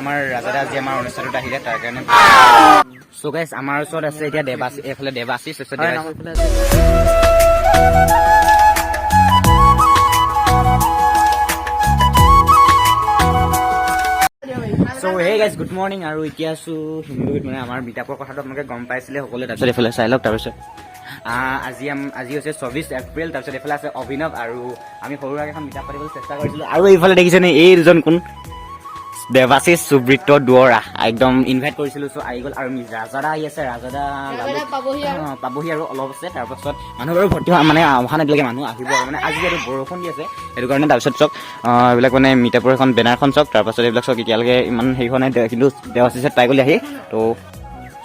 আমাৰ ৰাজাদা আজি আমাৰ অনুষ্ঠানটোত আহিলে তাৰ কাৰণে সো গাইস আমাৰ ওচৰত আছে এতিয়া দেৱাশী এফালে দেৱাশীষ আছে So hey guys, good morning আৰু এতিয়া আছো হিন্দুত মানে আমাৰ মিটাপৰ কথাটো আপোনালোকে গম পাইছিলে সকলোৱে তাৰপিছত এফালে চাই লওক তাৰপিছত আজি হৈছে 24 এপ্ৰিল তাৰপিছত এফালে আছে অভিনৱ আৰু আমি সৰু এখন মিটাপ পাতিবলৈ চেষ্টা কৰিছিলোঁ আৰু এইফালে দেখিছেনে এই দুজন কোন দেৱাশীষ সুব্ৰিত দুৱৰা একদম ইনভাইট কৰিছিলোঁ চ' আহি গ'ল আৰু ৰাজাদা আহি আছে ৰাজাদা পাবহি আৰু অলপ আছে তাৰপাছত মানুহ বাৰু ভৰ্তি মানে অহা নাই এতিয়ালৈকে মানুহ আহিব আৰু মানে আজি যিহেতু বৰষুণ দি আছে সেইটো কাৰণে তাৰপিছত চাওক এইবিলাক মানে মিটাপৰ এখন বেনাৰখন চাওক তাৰপাছত এইবিলাক চাওক এতিয়ালৈকে ইমান হেৰি হোৱা নাই কিন্তু দেৱাশীষত পাই গ'লে আহি ত'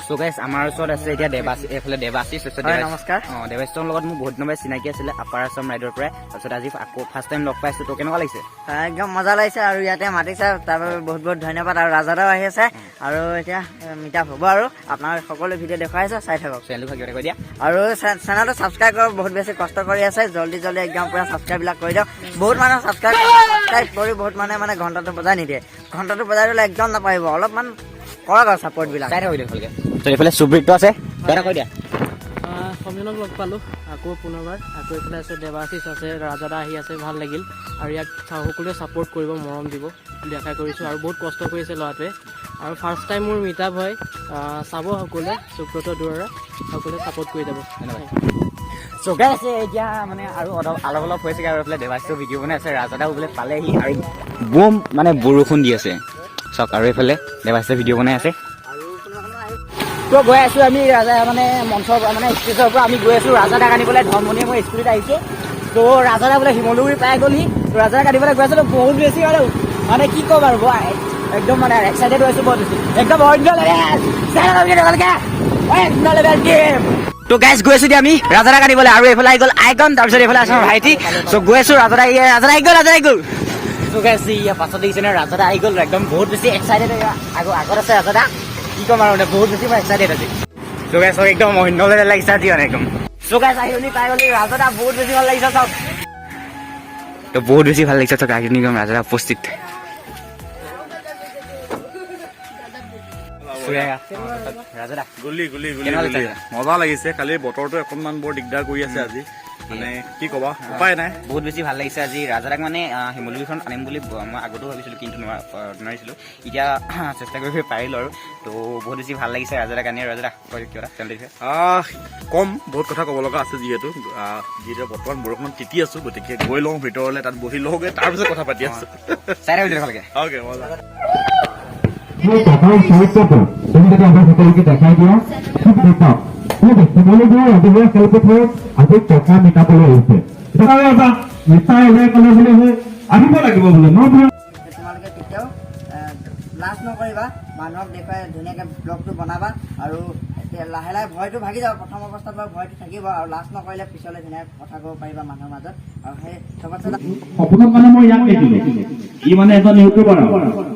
সো গাইস আমাৰ ওচৰত আছে এতিয়া এফালে দেৱাশীষ আছে নমস্কাৰ দেৱাশীষৰ লগত মোৰ বহুত দিনৰ চিনাকি আছিলে আপাৰ আছাম ৰাইডৰ পৰাই তাৰপিছত আজি আকৌ ফাৰ্ষ্ট টাইম লগ পাইছোঁ তো কেনেকুৱা লাগিছে একদম মজা লাগিছে আৰু ইয়াতে মাতিছে তাৰ বাবে বহুত বহুত ধন্যবাদ আৰু ৰাজাদাও আহি আছে আৰু এতিয়া মিটাপ হ'ব আৰু আপোনাৰ সকলো ভিডিঅ' দেখুৱাই আছে চাই থাকক চেনেলটো ভাগি কৈ দিয়া আৰু চেনেলটো ছাবস্ক্ৰাইব কৰক বহুত বেছি কষ্ট কৰি আছে জল্দি একদম পুৰা ছাবস্ক্ৰাইববিলাক কৰি দিয়ক বহুত মানুহে ছাবস্ক্ৰাইব কৰি বহুত মানে ঘণ্টাটো বজাই নিদিয়ে ঘণ্টাটো বজাই দিলে একদম নাপাৰিব অলপমান কৰক আৰু ছাপৰ্টবিলাক চাই থাকক ভালকৈ এইফালে সুব্ৰিত আছে কৈ দিয়া সমিলক লগ পালোঁ আকৌ পুনৰবাৰ আকৌ এইফালে আছে দেৱাশীষ আছে ৰাজাদা আহি আছে ভাল লাগিল আৰু ইয়াক সকলোৱে ছাপোৰ্ট কৰিব মৰম দিব বুলি আশা কৰিছোঁ আৰু বহুত কষ্ট কৰিছে ল'ৰাটোৱে আৰু ফাৰ্ষ্ট টাইম মোৰ মিটাপ হয় চাব সকলোৱে সুব্ৰত দুৱৰা সকলোৱে ছাপোৰ্ট কৰি যাব চগাই আছে এতিয়া মানে আৰু অলপ হৈছেগৈ আৰু এইফালে দেৱাশীষৰ ভিডিঅ' বনাই আছে ৰাজাদাও বোলে পালেহি আৰু বুম মানে বৰষুণ দি আছে চাওক আৰু এইফালে দেৱাশীষৰ ভিডিঅ' বনাই আছে তো গৈ আছোঁ আমি ৰাজা মানে মঞ্চৰ মানে ষ্টেজৰ পৰা আমি গৈ আছোঁ ৰাজাদাক আনিবলৈ ধৰ্মনীয়ে মই স্কুটিত আহিছোঁ তো ৰাজাদা বোলে শিমলুগুৰি পাই গ'লহি তো ৰাজাদাক আনিবলৈ গৈ আছিলোঁ বহুত বেছি আৰু মানে কি ক'ম আৰু একদম মানে এক্সাইটেড হৈছোঁ বহুত বেছি একদম অন্য লেভেল তো গাইজ গৈ আছোঁ দিয়া আমি ৰাজাদাক আনিবলৈ আৰু এইফালে আহি গ'ল আইকন তাৰপিছত এইফালে আছে ভাইটি চ' গৈ আছোঁ ৰাজাদা আহি গ'ল তো গাইজ ইয়াৰ পাছত দেখিছে নে ৰাজাদা আহি গ'ল একদম বহুত বেছি এক্সাইটেড আগত আছে ৰাজাদা কি ক'ম আৰু বহুত বেছি মই এক্সাইটেড আজি চ' গাইজ একদম অন্য লেভেল লাগিছে আজি মানে একদম চ' গাইজ আহি পাই গ'লি ৰাজাদা বহুত বেছি ভাল লাগিছে চাওক তো বহুত বেছি ভাল লাগিছে চাওক আহি একদম ৰাজাদা উপস্থিত মজা লাগিছে খালি বতৰটো অকণমান বৰ দিগদাৰ কৰি আছে আজি মানে কি ক'বা উপায় নাই বহুত বেছি ভাল লাগিছে আজি ৰাজাদাক মানে শিমলুগুৰিখন আনিম বুলি মই আগতেও ভাবিছিলোঁ কিন্তু নোৱাৰিছিলোঁ এতিয়া চেষ্টা কৰি পাৰিলোঁ আৰু তো বহুত বেছি ভাল লাগিছে ৰাজাদাক আনি ৰাজাদা কিবা কম বহুত কথা ক'ব লগা আছে যিহেতু বৰ্তমান বৰষুণত তিতি আছোঁ গতিকে গৈ লওঁ ভিতৰলৈ তাত বহি লওঁগৈ তাৰপিছত কথা পাতি আছোঁ চাই থাকিব ভালকৈ অ'কে মজা সেই টকাৰ চৰিত্ৰটো তুমি যদি আমাৰ সকলোকে দেখাই দিয়া খুব দেখাওক শিমলুগুৰি ৰাজহুৱা খেলপথাৰত আজি টকা মিটাবলৈ আহিছে নিশ্চয় ওলাই ক'লে বোলে আহিব লাগিব বোলে তোমালোকে কেতিয়াও লাজ নকৰিবা মানুহক দেখুৱাই ধুনীয়াকৈ ব্লগটো বনাবা আৰু লাহে লাহে ভয়টো ভাগি যাব প্ৰথম অৱস্থাত বাৰু ভয়টো থাকিব আৰু লাজ নকৰিলে পিছলৈ ধুনীয়াকৈ কথা ক'ব পাৰিবা মানুহৰ মাজত আৰু সেই চবতছে সপোনত মানে মই ইয়াক দেখিলোঁ ই মানে এজন ইউটিউবাৰ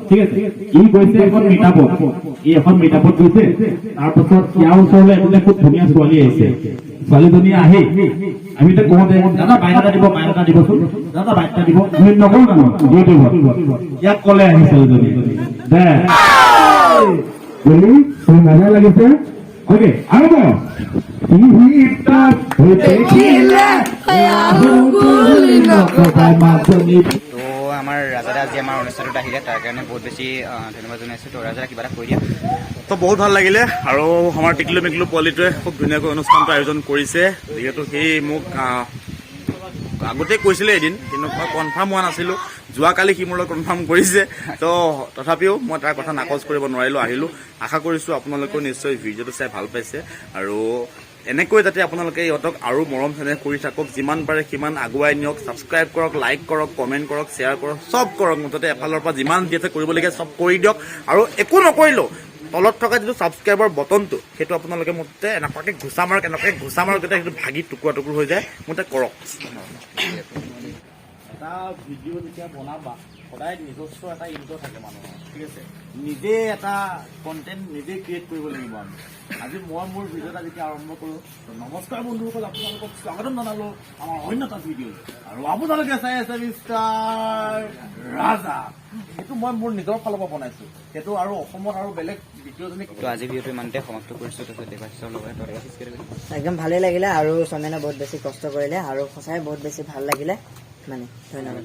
ঠিক আছে ই গৈছে এখন মিটাপত গৈছে তাৰপাছত ইয়াৰ ওচৰলৈ এজনী খুব ধুনীয়া ছোৱালী আহিছে ছোৱালীজনী আহি আমি এতিয়া কওঁতে দাদা বাইক এটা দিবচোন দাদা বাইক এটা দিব নকৰোঁ জানো ইউটিউবত ইয়াক ক'লে আহি ছোৱালীজনী দে মজা লাগিছে অ'কে আৰু আমাৰ ৰাজাদা আজি আমাৰ অনুষ্ঠানটোত আহিলে তাৰ কাৰণে বহুত বেছি ধন্যবাদ জনাইছোঁ তো ৰাজাদা কিবা এটা কৈ দিয়া তো বহুত ভাল লাগিলে আৰু আমাৰ টিকলু মিকলু পোৱালিটোৱে খুব ধুনীয়াকৈ অনুষ্ঠানটো আয়োজন কৰিছে যিহেতু সেই মোক আগতে কৈছিলে এদিন কিন্তু মই কনফাৰ্ম হোৱা নাছিলোঁ যোৱাকালি সি মোৰ লগত কনফাৰ্ম কৰিছে তো তথাপিও মই তাৰ কথা নাকচ কৰিব নোৱাৰিলোঁ আহিলোঁ আশা কৰিছোঁ আপোনালোকেও নিশ্চয় ভিডিঅ'টো চাই ভাল পাইছে আৰু এনেকৈ যাতে আপোনালোকে ইহঁতক আৰু মৰম চেনেহ কৰি থাকক যিমান পাৰে সিমান আগুৱাই নিয়ক ছাবস্ক্ৰাইব কৰক লাইক কৰক কমেণ্ট কৰক শ্বেয়াৰ কৰক চব কৰক মুঠতে এফালৰ পৰা যিমান যি আছে কৰিবলগীয়া চব কৰি দিয়ক আৰু একো নকৰিলেও তলত থকা যিটো ছাবস্ক্ৰাইবৰ বটনটো সেইটো আপোনালোকে মুঠতে এনেকুৱাকৈ ঘোচা মাৰক যাতে সেইটো ভাগি টুকুৰা হৈ যায় মুঠতে কৰক এটা ভিডিঅ' যেতিয়া বনাবা সদায় নিজস্ব এটা ইনকাম থাকে মানুহৰ ঠিক আছে নিজে এটা কণ্টেণ্ট নিজে ক্ৰিয়েট কৰিব লাগিব আমি আজি মই মোৰ ভিডিঅ'টা যেতিয়া আৰম্ভ কৰোঁ নমস্কাৰ বন্ধুসকল আপোনালোকক স্বাগতম জনালোঁ আমাৰ অন্য এটা ভিডিঅ' আৰু আপোনালোকে চাই আছে মিষ্টাৰ ৰাজা সেইটো মই মোৰ নিজৰ ফালৰ পৰা বনাইছোঁ সেইটো আৰু অসমত আৰু বেলেগ ভিডিঅ'জনী তো আজি ভিডিঅ'টো ইমানতে সমাপ্ত কৰিছোঁ তাৰপিছত দেৱাশীষৰ লগত একদম ভালেই লাগিলে আৰু চমেনে বহুত বেছি কষ্ট কৰিলে আৰু সঁচাই বহুত বেছি ভাল লাগিলে মানে ধন্যবাদ